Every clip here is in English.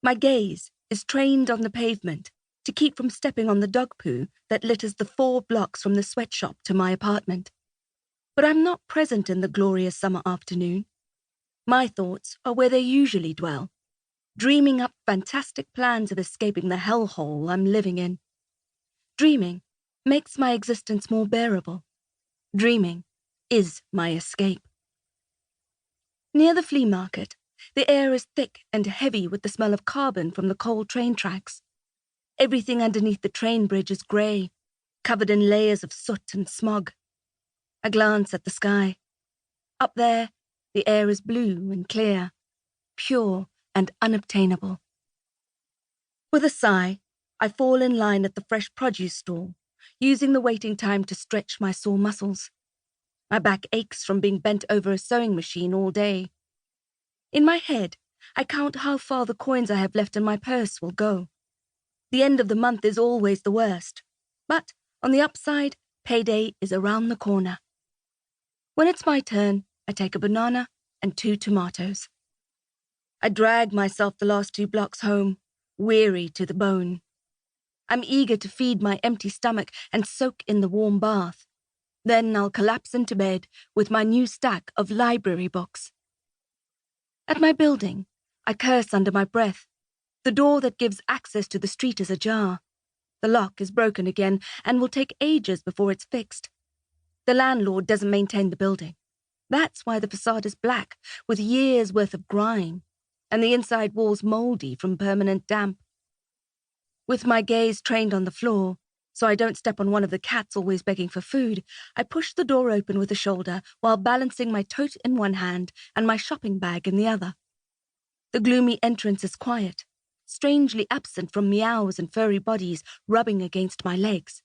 My gaze is trained on the pavement to keep from stepping on the dog poo that litters the 4 blocks from the sweatshop to my apartment. But I'm not present in the glorious summer afternoon. My thoughts are where they usually dwell, dreaming up fantastic plans of escaping the hellhole I'm living in. Dreaming makes my existence more bearable. Dreaming is my escape. Near the flea market, the air is thick and heavy with the smell of carbon from the coal train tracks. Everything underneath the train bridge is grey, covered in layers of soot and smog. I glance at the sky. Up there, the air is blue and clear, pure and unobtainable. With a sigh, I fall in line at the fresh produce stall, using the waiting time to stretch my sore muscles. My back aches from being bent over a sewing machine all day. In my head, I count how far the coins I have left in my purse will go. The end of the month is always the worst, but on the upside, payday is around the corner. When it's my turn, I take a banana and 2 tomatoes. I drag myself the last 2 blocks home, weary to the bone. I'm eager to feed my empty stomach and soak in the warm bath. Then I'll collapse into bed with my new stack of library books. At my building, I curse under my breath. The door that gives access to the street is ajar. The lock is broken again and will take ages before it's fixed. The landlord doesn't maintain the building. That's why the facade is black, with years' worth of grime, and the inside walls mouldy from permanent damp. With my gaze trained on the floor, so I don't step on one of the cats always begging for food, I push the door open with a shoulder while balancing my tote in one hand and my shopping bag in the other. The gloomy entrance is quiet, strangely absent from meows and furry bodies rubbing against my legs.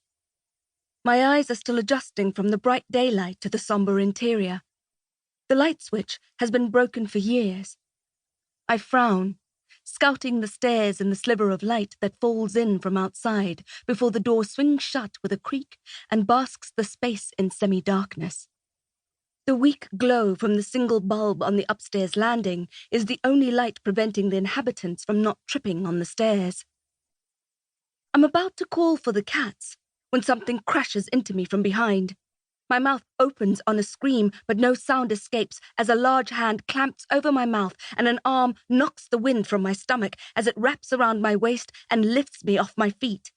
My eyes are still adjusting from the bright daylight to the somber interior. The light switch has been broken for years. I frown, scouting the stairs in the sliver of light that falls in from outside before the door swings shut with a creak and basks the space in semi-darkness. The weak glow from the single bulb on the upstairs landing is the only light preventing the inhabitants from not tripping on the stairs. I'm about to call for the cats when something crashes into me from behind. My mouth opens on a scream, but no sound escapes as a large hand clamps over my mouth and an arm knocks the wind from my stomach as it wraps around my waist and lifts me off my feet.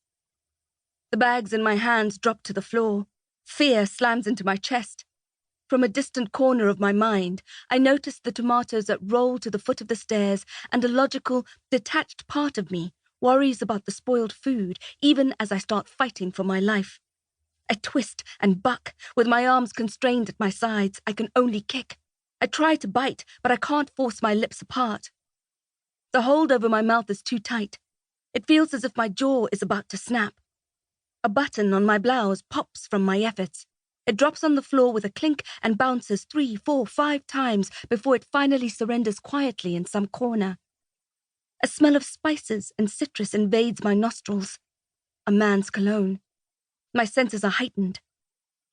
The bags in my hands drop to the floor. Fear slams into my chest. From a distant corner of my mind, I notice the tomatoes that roll to the foot of the stairs, and a logical, detached part of me worries about the spoiled food, even as I start fighting for my life. I twist and buck, with my arms constrained at my sides. I can only kick. I try to bite, but I can't force my lips apart. The hold over my mouth is too tight. It feels as if my jaw is about to snap. A button on my blouse pops from my efforts. It drops on the floor with a clink and bounces 3, 4, 5 times before it finally surrenders quietly in some corner. A smell of spices and citrus invades my nostrils. A man's cologne. My senses are heightened.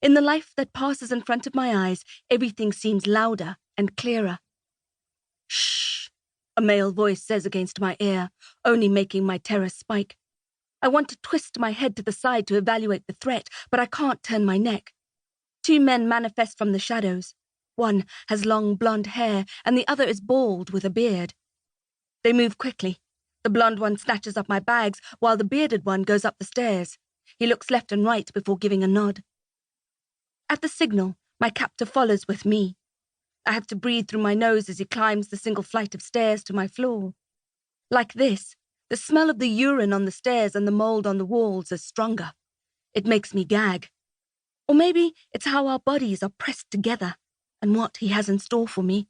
In the life that passes in front of my eyes, everything seems louder and clearer. Shh, a male voice says against my ear, only making my terror spike. I want to twist my head to the side to evaluate the threat, but I can't turn my neck. 2 men manifest from the shadows. One has long blonde hair, and the other is bald with a beard. They move quickly. The blonde one snatches up my bags, while the bearded one goes up the stairs. He looks left and right before giving a nod. At the signal, my captor follows with me. I have to breathe through my nose as he climbs the single flight of stairs to my floor. Like this, the smell of the urine on the stairs and the mold on the walls is stronger. It makes me gag. Or maybe it's how our bodies are pressed together and what he has in store for me.